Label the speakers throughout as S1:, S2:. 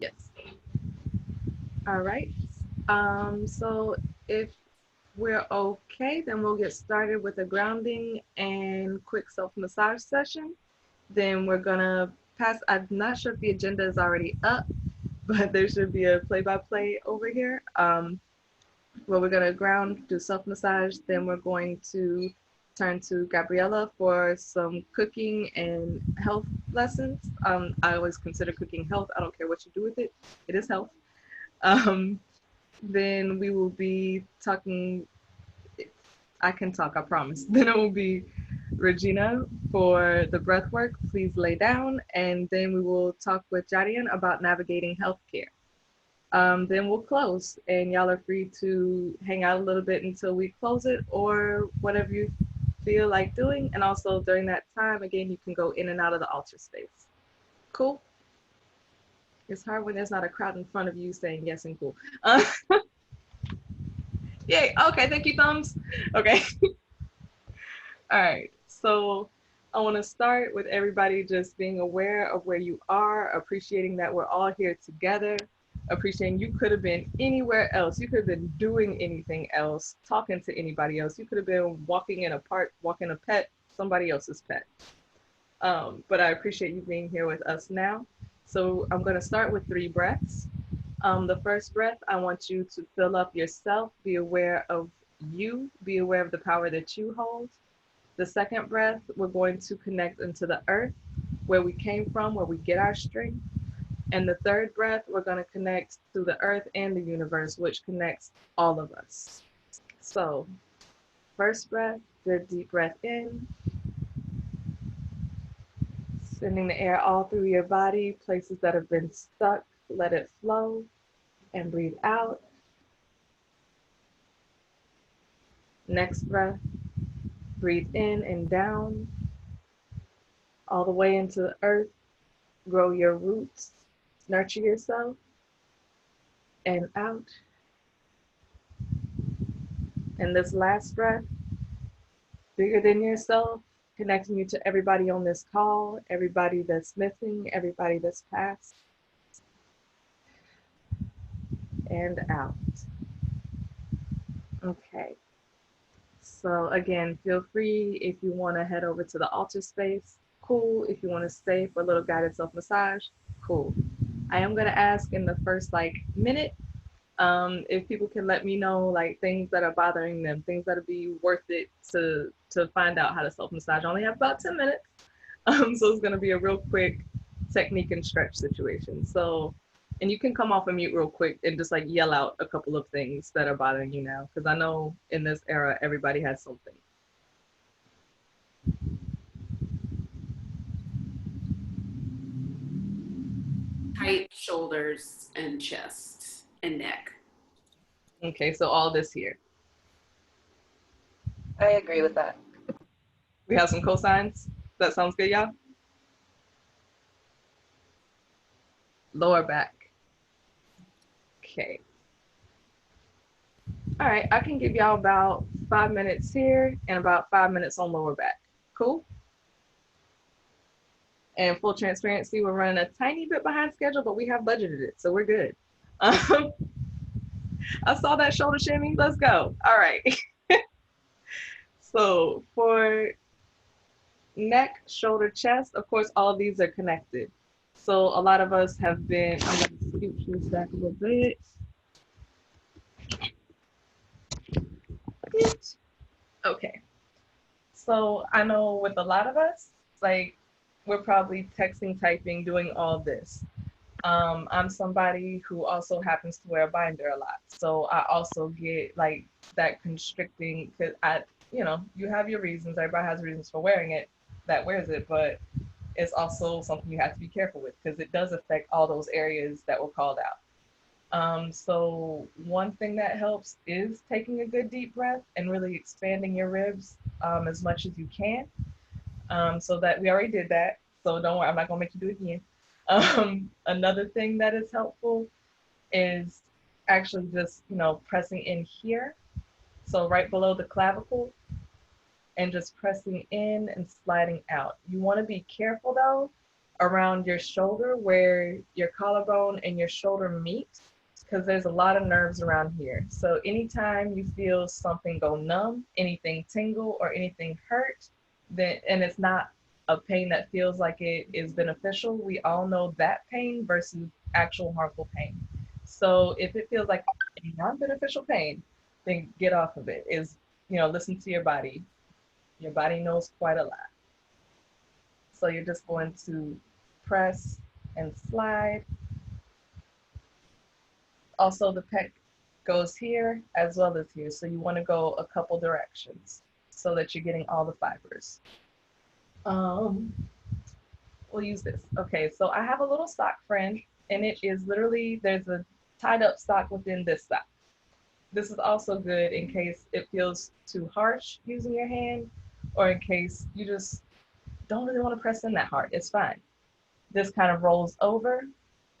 S1: Yes. All right. So if we're okay, then we'll get started with a grounding and quick self-massage session. Then we're gonna pass. I'm not sure if the agenda is already up, but there should be a play-by-play over here. Where we're gonna ground, do self-massage. Then we're going to turn to Gabriella for some cooking and health lessons. I always consider cooking health. I don't care what you do with it. It is health. Um, then we will be talking. I can talk, I promise. Then it will be Regina for the breath work. Please lay down. And then we will talk with Jadian about navigating healthcare. Then we'll close, and y'all are free to hang out a little bit until we close it or whatever you feel like doing. And also during that time, again, you can go in and out of the altar space. Cool? It's hard when there's not a crowd in front of you saying yes and cool. Yay. Okay. Thank you, thumbs. Okay. All right. So I want to start with everybody just being aware of where you are, appreciating that we're all here together, appreciating you could have been anywhere else. You could have been doing anything else, talking to anybody else. You could have been walking in a park, walking a pet, somebody else's pet. But I appreciate you being here with us now. So I'm going to start with 3 breaths. The first breath, I want you to fill up yourself, be aware of you, be aware of the power that you hold. The second breath, we're going to connect into the earth, where we came from, where we get our strength. And the third breath, we're going to connect to the earth and the universe, which connects all of us. So, first breath, good deep breath in, sending the air all through your body, places that have been stuck, let it flow, and breathe out. Next breath, breathe in and down, all the way into the earth, grow your roots, nurture yourself, and out. And this last breath, bigger than yourself, connecting you to everybody on this call, everybody that's missing, everybody that's passed, and out. Okay. So again, feel free if you want to head over to the altar space, cool. If you want to stay for a little guided self massage, cool. I am going to ask in the first like minute if people can let me know like things that are bothering them, things that'll be worth it to find out how to self massage. I only have about 10 minutes, so it's gonna be a real quick technique and stretch situation. So, and you can come off of mute real quick and just like yell out a couple of things that are bothering you now, because I know in this era everybody has something.
S2: Tight shoulders and chest and neck.
S1: Okay, so all this here,
S3: I agree with that.
S1: we have some cosigns. That sounds good, y'all. Lower back. Okay. All right, I can give y'all about 5 minutes here and about 5 minutes on lower back. Cool. And full transparency, we're running a tiny bit behind schedule, but we have budgeted it, so we're good. Um, I saw that shoulder shimmy. Let's go. All right. So for neck, shoulder, chest, of course, all of these are connected. So a lot of us have been, I'm going to scooch this back a little bit. Okay. So I know with a lot of us, like we're probably texting, typing, doing all this. I'm somebody who also happens to wear a binder a lot. So I also get like that constricting because you have your reasons. Everybody has reasons for wearing it that wears it, but it's also something you have to be careful with because it does affect all those areas that were called out. So one thing that helps is taking a good deep breath and really expanding your ribs as much as you can. So that we already did that. So don't worry, I'm not gonna make you do it again. Another thing that is helpful is actually just, pressing in here. So right below the clavicle and just pressing in and sliding out. You want to be careful though, around your shoulder where your collarbone and your shoulder meet, because there's a lot of nerves around here. So anytime you feel something go numb, anything tingle, or anything hurt, then and it's not a pain that feels like it is beneficial, we all know that pain versus actual harmful pain. So if it feels like a non-beneficial pain, then get off of it. Is listen to your body. Your body knows quite a lot. So you're just going to press and slide. Also, the pec goes here as well as here. So you want to go a couple directions so that you're getting all the fibers. We'll use this. Okay, so I have a little sock friend, and it is literally, there's a tied up sock within this sock. This is also good in case it feels too harsh using your hand, or in case you just don't really want to press in that hard. It's fine. This kind of rolls over,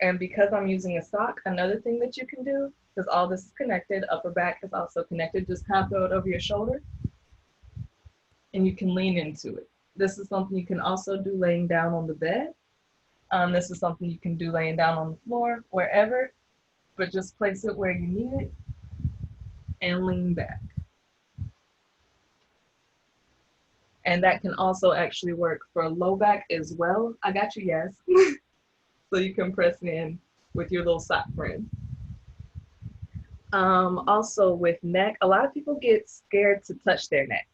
S1: and because I'm using a sock, another thing that you can do, because all this is connected, upper back is also connected, just kind of throw it over your shoulder, and you can lean into it. This is something you can also do laying down on the bed. This is something you can do laying down on the floor, wherever, but just place it where you need it and lean back. And that can also actually work for low back as well. I got you, yes. So you can press in with your little sock friend. Also with neck, a lot of people get scared to touch their neck.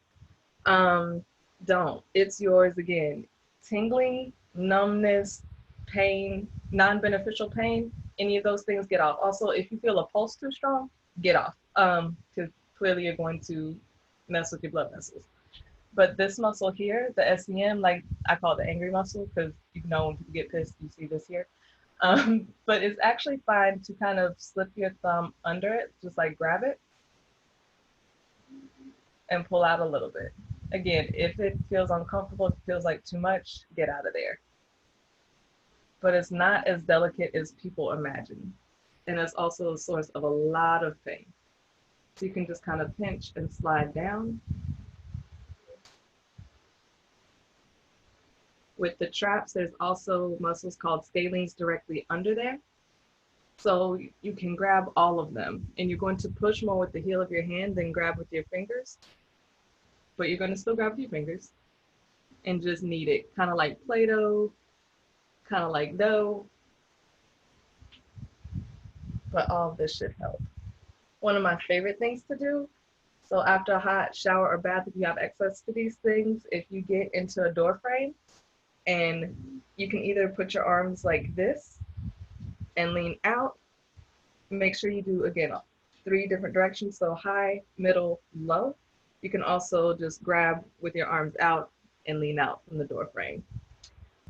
S1: Don't. It's yours again. Tingling, numbness, pain, non-beneficial pain, any of those things, get off. Also, if you feel a pulse too strong, get off. Because clearly you're going to mess with your blood vessels. But this muscle here, the SEM, like I call it the angry muscle, because you know when people get pissed, you see this here. But it's actually fine to kind of slip your thumb under it, just like grab it and pull out a little bit. Again, if it feels uncomfortable, if it feels like too much, get out of there. But it's not as delicate as people imagine. And it's also a source of a lot of pain. So you can just kind of pinch and slide down. With the traps, there's also muscles called scalenes directly under there. So you can grab all of them, and you're going to push more with the heel of your hand than grab with your fingers. But you're going to still grab with your fingers and just knead it, kind of like Play-Doh, kind of like dough. But all of this should help. One of my favorite things to do, so after a hot shower or bath, if you have access to these things, if you get into a door frame, and you can either put your arms like this and lean out. Make sure you do, again, 3 different directions, so high, middle, low. You can also just grab with your arms out and lean out from the door frame.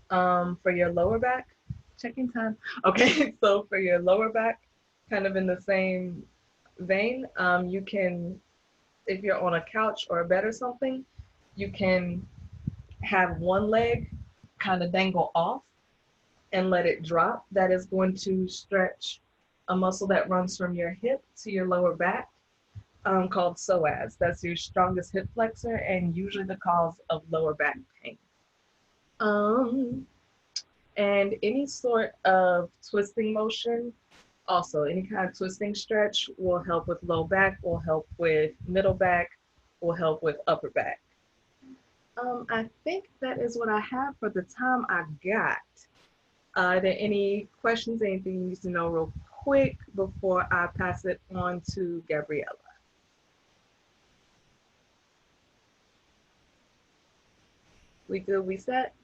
S1: For your lower back, checking time. Okay, so for your lower back, kind of in the same vein, you can, if you're on a couch or a bed or something, you can have one leg kind of dangle off and let it drop. That is going to stretch a muscle that runs from your hip to your lower back, called psoas. That's your strongest hip flexor and usually the cause of lower back pain. And any sort of twisting motion, also any kind of twisting stretch will help with low back, will help with middle back, will help with upper back. I think that is what I have for the time I got. Are there any questions, anything you need to know real quick before I pass it on to Gabriella? We good, we set?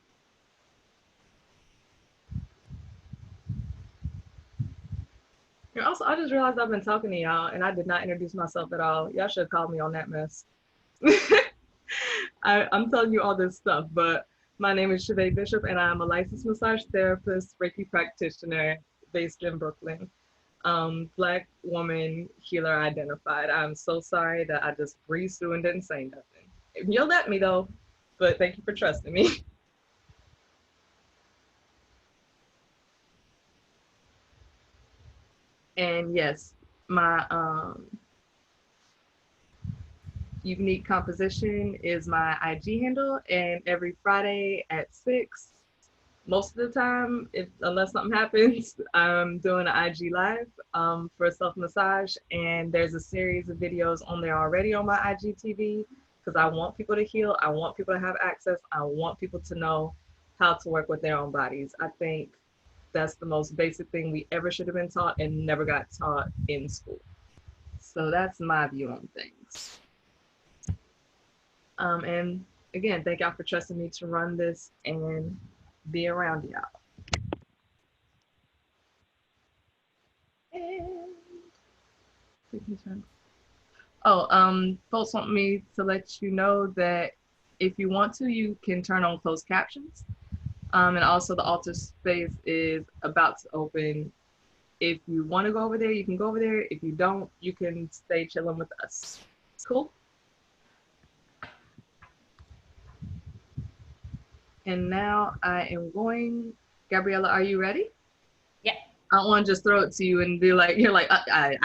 S1: And also, I just realized I've been talking to y'all and I did not introduce myself at all. Y'all should have called me on that mess. I'm telling you all this stuff, but my name is Shavay Bishop and I'm a licensed massage therapist, Reiki practitioner based in Brooklyn. Black woman healer identified. I'm so sorry that I just breezed through and didn't say nothing. You yelled at me though, but thank you for trusting me. And yes, my unique composition is my IG handle, and every Friday at 6, most of the time, unless something happens, I'm doing an IG live for self massage, and there's a series of videos on there already on my IGTV because I want people to heal. I want people to have access. I want people to know how to work with their own bodies. I think that's the most basic thing we ever should have been taught and never got taught in school. So that's my view on things. And again, thank y'all for trusting me to run this and be around y'all. And we can turn. Oh, folks want me to let you know that if you want to, you can turn on closed captions. And also the altar space is about to open. If you want to go over there, you can go over there. If you don't, you can stay chilling with us. Cool? And now I am going, Gabriella, are you ready?
S2: Yeah.
S1: I don't want to just throw it to you and be like, you're like, I